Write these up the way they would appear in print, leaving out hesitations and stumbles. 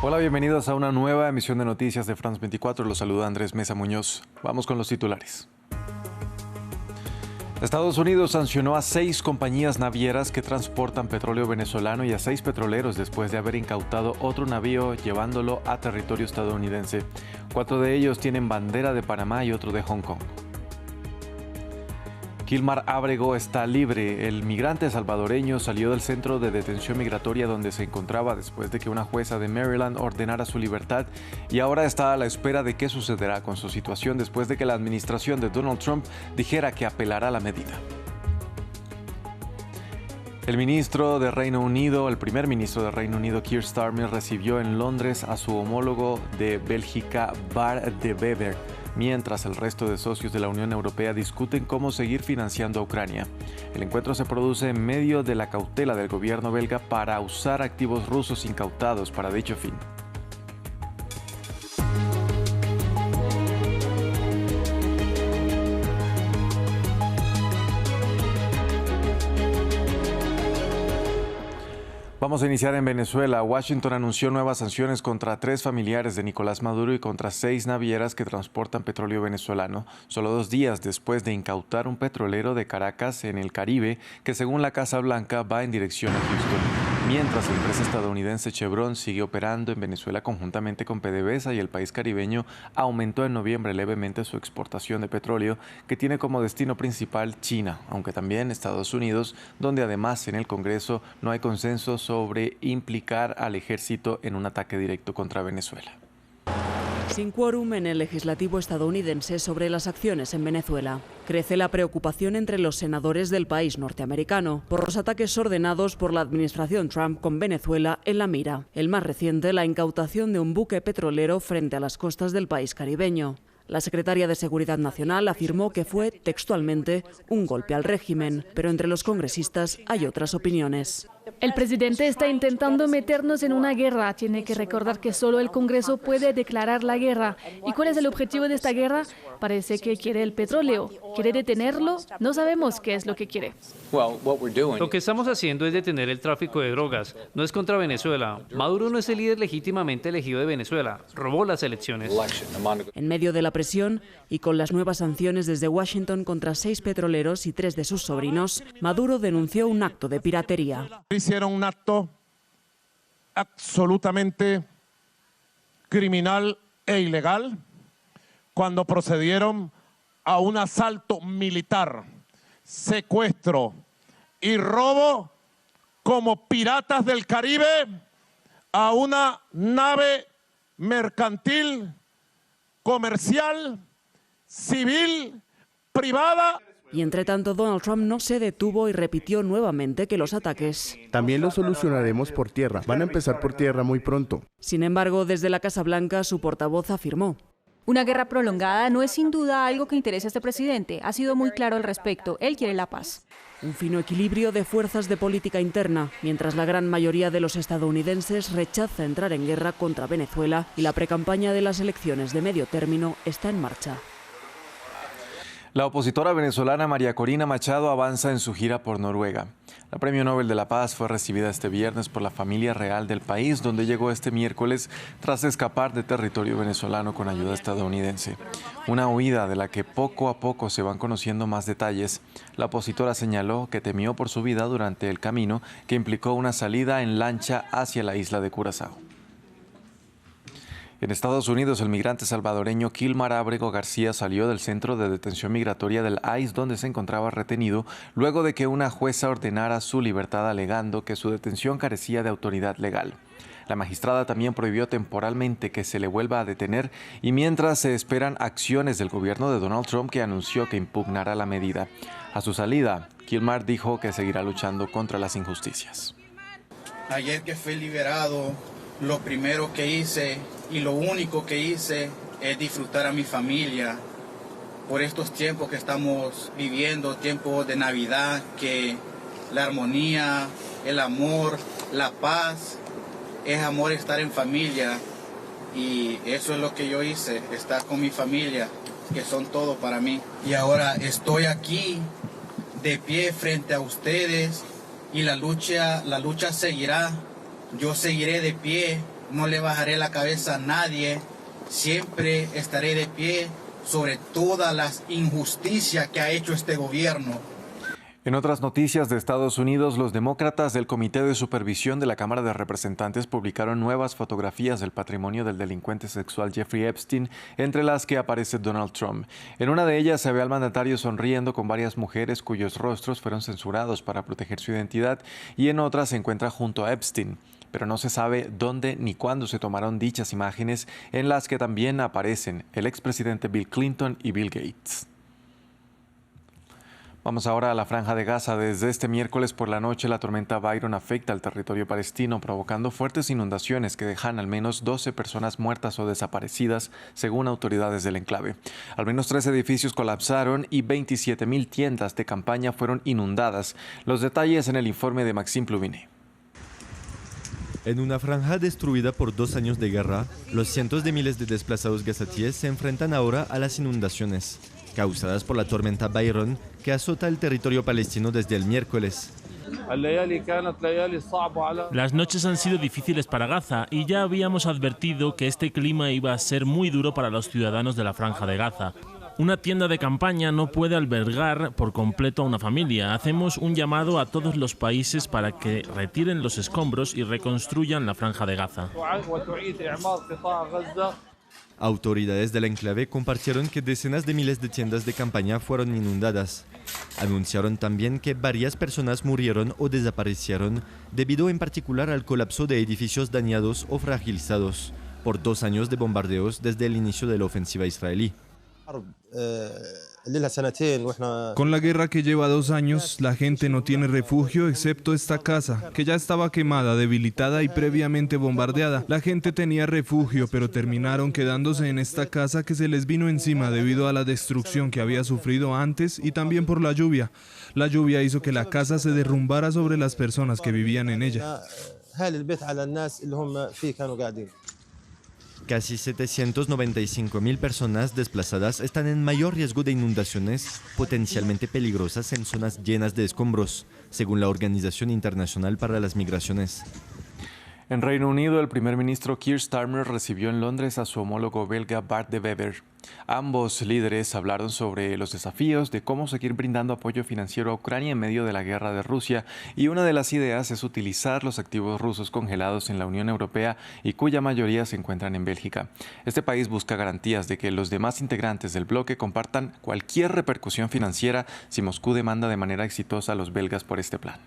Hola, bienvenidos a una nueva emisión de noticias de France 24. Los saluda Andrés Mesa Muñoz. Vamos con los titulares. Estados Unidos sancionó a 6 compañías navieras que transportan petróleo venezolano y a 6 petroleros después de haber incautado otro navío llevándolo a territorio estadounidense. 4 de ellos tienen bandera de Panamá y otro de Hong Kong. Kilmar Ábrego está libre. El migrante salvadoreño salió del centro de detención migratoria donde se encontraba después de que una jueza de Maryland ordenara su libertad y ahora está a la espera de qué sucederá con su situación después de que la administración de Donald Trump dijera que apelará la medida. El primer ministro de Reino Unido, Keir Starmer, recibió en Londres a su homólogo de Bélgica, Bart De Wever, mientras el resto de socios de la Unión Europea discuten cómo seguir financiando a Ucrania. El encuentro se produce en medio de la cautela del gobierno belga para usar activos rusos incautados para dicho fin. Vamos a iniciar en Venezuela. Washington anunció nuevas sanciones contra 3 familiares de Nicolás Maduro y contra 6 navieras que transportan petróleo venezolano, solo 2 días después de incautar un petrolero de Caracas en el Caribe que, según la Casa Blanca, va en dirección a Houston. Mientras, la empresa estadounidense Chevron sigue operando en Venezuela conjuntamente con PDVSA y el país caribeño aumentó en noviembre levemente su exportación de petróleo, que tiene como destino principal China, aunque también Estados Unidos, donde además en el Congreso no hay consenso sobre implicar al ejército en un ataque directo contra Venezuela. Sin quórum en el legislativo estadounidense sobre las acciones en Venezuela. Crece la preocupación entre los senadores del país norteamericano por los ataques ordenados por la administración Trump con Venezuela en la mira. El más reciente, la incautación de un buque petrolero frente a las costas del país caribeño. La secretaria de Seguridad Nacional afirmó que fue, textualmente, un golpe al régimen, pero entre los congresistas hay otras opiniones. El presidente está intentando meternos en una guerra. Tiene que recordar que solo el Congreso puede declarar la guerra. ¿Y cuál es el objetivo de esta guerra? Parece que quiere el petróleo. ¿Quiere detenerlo? No sabemos qué es lo que quiere. Lo que estamos haciendo es detener el tráfico de drogas. No es contra Venezuela. Maduro no es el líder legítimamente elegido de Venezuela. Robó las elecciones. En medio de la presión y con las nuevas sanciones desde Washington contra 6 petroleros y 3 de sus sobrinos, Maduro denunció un acto de piratería. Hicieron un acto absolutamente criminal e ilegal cuando procedieron a un asalto militar, secuestro y robo como piratas del Caribe a una nave mercantil, comercial, civil, privada. Y entre tanto, Donald Trump no se detuvo y repitió nuevamente que los ataques también los solucionaremos por tierra. Van a empezar por tierra muy pronto. Sin embargo, desde la Casa Blanca, su portavoz afirmó: una guerra prolongada no es sin duda algo que interese a este presidente. Ha sido muy claro al respecto. Él quiere la paz. Un fino equilibrio de fuerzas de política interna, mientras la gran mayoría de los estadounidenses rechaza entrar en guerra contra Venezuela y la precampaña de las elecciones de medio término está en marcha. La opositora venezolana María Corina Machado avanza en su gira por Noruega. La Premio Nobel de la Paz fue recibida este viernes por la familia real del país, donde llegó este miércoles tras escapar de territorio venezolano con ayuda estadounidense. Una huida de la que poco a poco se van conociendo más detalles. La opositora señaló que temió por su vida durante el camino, que implicó una salida en lancha hacia la isla de Curazao. En Estados Unidos, el migrante salvadoreño Kilmar Ábrego García salió del centro de detención migratoria del ICE, donde se encontraba retenido, luego de que una jueza ordenara su libertad alegando que su detención carecía de autoridad legal. La magistrada también prohibió temporalmente que se le vuelva a detener y mientras se esperan acciones del gobierno de Donald Trump, que anunció que impugnará la medida. A su salida, Kilmar dijo que seguirá luchando contra las injusticias. Ayer que fui liberado, lo primero que hice y lo único que hice es disfrutar a mi familia por estos tiempos que estamos viviendo, tiempos de Navidad, que la armonía, el amor, la paz, es amor estar en familia, y eso es lo que yo hice, estar con mi familia, que son todo para mí. Y ahora estoy aquí de pie frente a ustedes y la lucha seguirá. Yo seguiré de pie no le bajaré la cabeza a nadie, siempre estaré de pie sobre todas las injusticias que ha hecho este gobierno. En otras noticias de Estados Unidos, los demócratas del Comité de Supervisión de la Cámara de Representantes publicaron nuevas fotografías del patrimonio del delincuente sexual Jeffrey Epstein, entre las que aparece Donald Trump. En una de ellas se ve al mandatario sonriendo con varias mujeres cuyos rostros fueron censurados para proteger su identidad, y en otra se encuentra junto a Epstein. Pero no se sabe dónde ni cuándo se tomaron dichas imágenes, en las que también aparecen el expresidente Bill Clinton y Bill Gates. Vamos ahora a la Franja de Gaza. Desde este miércoles por la noche, la tormenta Byron afecta al territorio palestino, provocando fuertes inundaciones que dejan al menos 12 personas muertas o desaparecidas, según autoridades del enclave. Al menos 3 edificios colapsaron y 27.000 tiendas de campaña fueron inundadas. Los detalles en el informe de Maxime Pluviné. En una franja destruida por 2 años de guerra, los cientos de miles de desplazados gazatíes se enfrentan ahora a las inundaciones causadas por la tormenta Byron, que azota el territorio palestino desde el miércoles. Las noches han sido difíciles para Gaza y ya habíamos advertido que este clima iba a ser muy duro para los ciudadanos de la Franja de Gaza. Una tienda de campaña no puede albergar por completo a una familia. Hacemos un llamado a todos los países para que retiren los escombros y reconstruyan la Franja de Gaza. Autoridades del enclave compartieron que decenas de miles de tiendas de campaña fueron inundadas. Anunciaron también que varias personas murieron o desaparecieron debido en particular al colapso de edificios dañados o fragilizados por 2 años de bombardeos desde el inicio de la ofensiva israelí. Con la guerra que lleva 2 años, la gente no tiene refugio excepto esta casa, que ya estaba quemada, debilitada y previamente bombardeada. La gente tenía refugio, pero terminaron quedándose en esta casa que se les vino encima debido a la destrucción que había sufrido antes y también por la lluvia. La lluvia hizo que la casa se derrumbara sobre las personas que vivían en ella. Casi 795.000 personas desplazadas están en mayor riesgo de inundaciones potencialmente peligrosas en zonas llenas de escombros, según la Organización Internacional para las Migraciones. En Reino Unido, el primer ministro Keir Starmer recibió en Londres a su homólogo belga Bart de Wever. Ambos líderes hablaron sobre los desafíos de cómo seguir brindando apoyo financiero a Ucrania en medio de la guerra de Rusia, y una de las ideas es utilizar los activos rusos congelados en la Unión Europea y cuya mayoría se encuentran en Bélgica. Este país busca garantías de que los demás integrantes del bloque compartan cualquier repercusión financiera si Moscú demanda de manera exitosa a los belgas por este plan.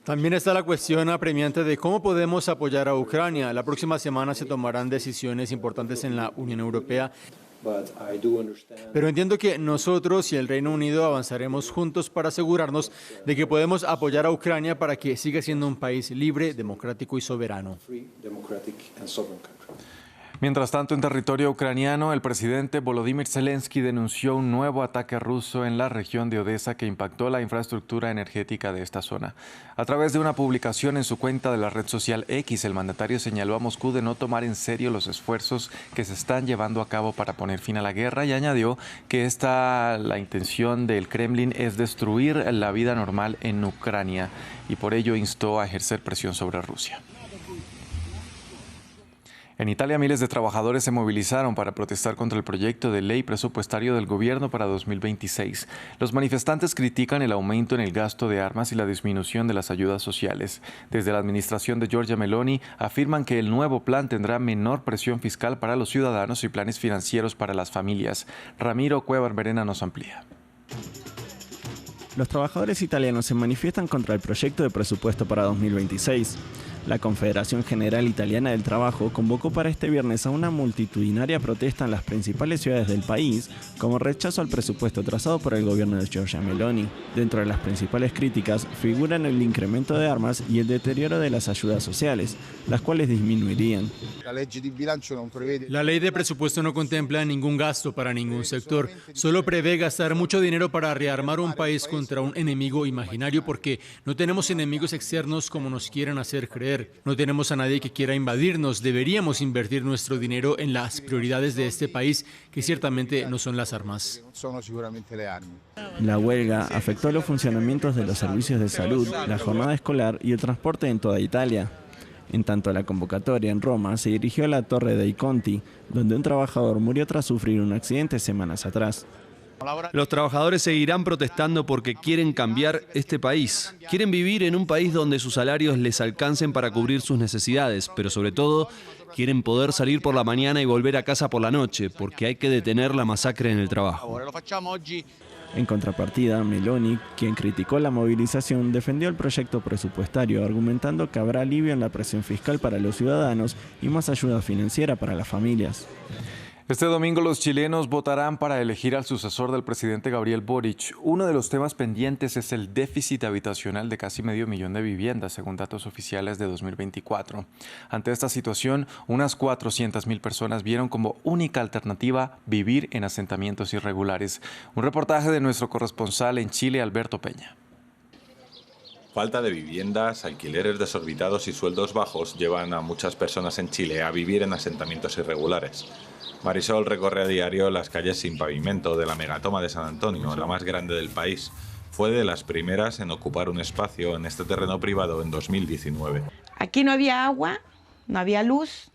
También está la cuestión apremiante de cómo podemos apoyar a Ucrania. La próxima semana se tomarán decisiones importantes en la Unión Europea. Pero entiendo que nosotros y el Reino Unido avanzaremos juntos para asegurarnos de que podemos apoyar a Ucrania para que siga siendo un país libre, democrático y soberano. Mientras tanto, en territorio ucraniano, el presidente Volodymyr Zelensky denunció un nuevo ataque ruso en la región de Odesa que impactó la infraestructura energética de esta zona. A través de una publicación en su cuenta de la red social X, el mandatario señaló a Moscú de no tomar en serio los esfuerzos que se están llevando a cabo para poner fin a la guerra, y añadió que la intención del Kremlin es destruir la vida normal en Ucrania, y por ello instó a ejercer presión sobre Rusia. En Italia, miles de trabajadores se movilizaron para protestar contra el proyecto de ley presupuestario del gobierno para 2026. Los manifestantes critican el aumento en el gasto de armas y la disminución de las ayudas sociales. Desde la administración de Giorgia Meloni afirman que el nuevo plan tendrá menor presión fiscal para los ciudadanos y planes financieros para las familias. Ramiro Cuevar Verena nos amplía. Los trabajadores italianos se manifiestan contra el proyecto de presupuesto para 2026. La Confederación General Italiana del Trabajo convocó para este viernes a una multitudinaria protesta en las principales ciudades del país como rechazo al presupuesto trazado por el gobierno de Giorgia Meloni. Dentro de las principales críticas figuran el incremento de armas y el deterioro de las ayudas sociales, las cuales disminuirían. La ley de presupuesto no contempla ningún gasto para ningún sector, solo prevé gastar mucho dinero para rearmar un país contra un enemigo imaginario, porque no tenemos enemigos externos como nos quieren hacer creer. No tenemos a nadie que quiera invadirnos. Deberíamos invertir nuestro dinero en las prioridades de este país, que ciertamente no son las armas. La huelga afectó los funcionamientos de los servicios de salud, la jornada escolar y el transporte en toda Italia. En tanto, la convocatoria en Roma se dirigió a la Torre dei Conti, donde un trabajador murió tras sufrir un accidente semanas atrás. Los trabajadores seguirán protestando porque quieren cambiar este país. Quieren vivir en un país donde sus salarios les alcancen para cubrir sus necesidades, pero sobre todo quieren poder salir por la mañana y volver a casa por la noche, porque hay que detener la masacre en el trabajo. En contrapartida, Meloni, quien criticó la movilización, defendió el proyecto presupuestario, argumentando que habrá alivio en la presión fiscal para los ciudadanos y más ayuda financiera para las familias. Este domingo los chilenos votarán para elegir al sucesor del presidente Gabriel Boric. Uno de los temas pendientes es el déficit habitacional de casi 500.000 de viviendas, según datos oficiales de 2024. Ante esta situación, unas 400.000 personas vieron como única alternativa vivir en asentamientos irregulares. Un reportaje de nuestro corresponsal en Chile, Alberto Peña. Falta de viviendas, alquileres desorbitados y sueldos bajos llevan a muchas personas en Chile a vivir en asentamientos irregulares. Marisol recorre a diario las calles sin pavimento de la megatoma de San Antonio, la más grande del país. Fue de las primeras en ocupar un espacio en este terreno privado en 2019. Aquí no había agua, no había luz,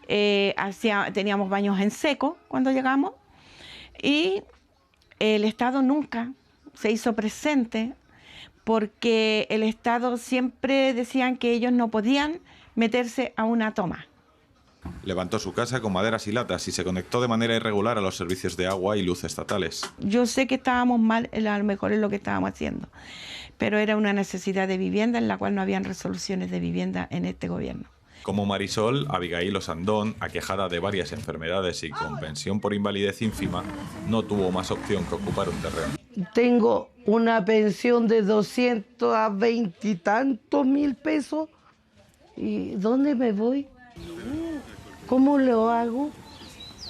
teníamos baños en seco cuando llegamos y el Estado nunca se hizo presente porque el Estado siempre decían que ellos no podían meterse a una toma. Levantó su casa con maderas y latas y se conectó de manera irregular a los servicios de agua y luz estatales. Yo sé que estábamos mal, a lo mejor es lo que estábamos haciendo, pero era una necesidad de vivienda en la cual no habían resoluciones de vivienda en este gobierno. Como Marisol, Abigail Osandón, aquejada de varias enfermedades y con pensión por invalidez ínfima, no tuvo más opción que ocupar un terreno. Tengo una pensión de 220 y tantos mil pesos. ¿Y dónde me voy? ¿Cómo lo hago?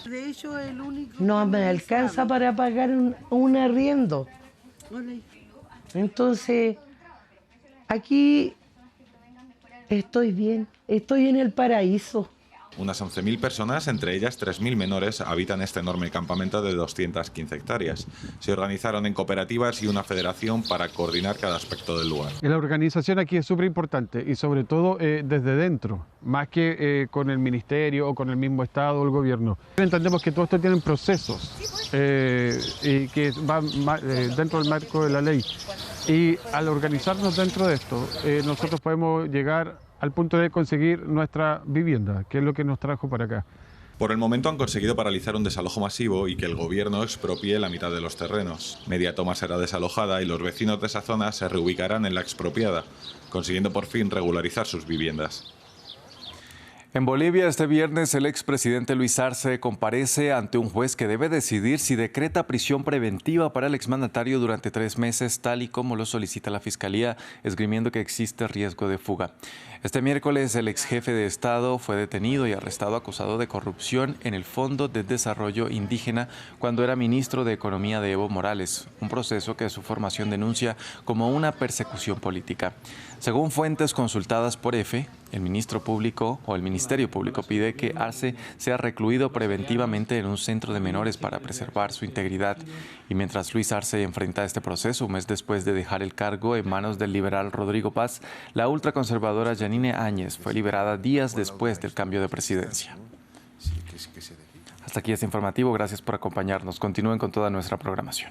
De hecho, el único no me alcanza para pagar un arriendo. Entonces, aquí estoy bien, estoy en el paraíso. Unas 11.000 personas, entre ellas 3.000 menores, habitan este enorme campamento de 215 hectáreas. Se organizaron en cooperativas y una federación para coordinar cada aspecto del lugar. La organización aquí es súper importante y sobre todo desde dentro, más que con el ministerio o con el mismo Estado o el gobierno. Entendemos que todo esto tiene procesos y que van dentro del marco de la ley. Y al organizarnos dentro de esto, nosotros podemos llegar al punto de conseguir nuestra vivienda, que es lo que nos trajo para acá. Por el momento han conseguido paralizar un desalojo masivo y que el gobierno expropie la mitad de los terrenos. Media Toma será desalojada y los vecinos de esa zona se reubicarán en la expropiada, consiguiendo por fin regularizar sus viviendas. En Bolivia, este viernes, el expresidente Luis Arce comparece ante un juez que debe decidir si decreta prisión preventiva para el exmandatario durante 3 meses, tal y como lo solicita la Fiscalía, esgrimiendo que existe riesgo de fuga. Este miércoles, el exjefe de Estado fue detenido y arrestado acusado de corrupción en el Fondo de Desarrollo Indígena cuando era ministro de Economía de Evo Morales, un proceso que su formación denuncia como una persecución política. Según fuentes consultadas por EFE, el Ministerio Público pide que Arce sea recluido preventivamente en un centro de menores para preservar su integridad. Y mientras Luis Arce enfrenta este proceso, un mes después de dejar el cargo en manos del liberal Rodrigo Paz, la ultraconservadora Yanine Áñez fue liberada días después del cambio de presidencia. Hasta aquí este informativo. Gracias por acompañarnos. Continúen con toda nuestra programación.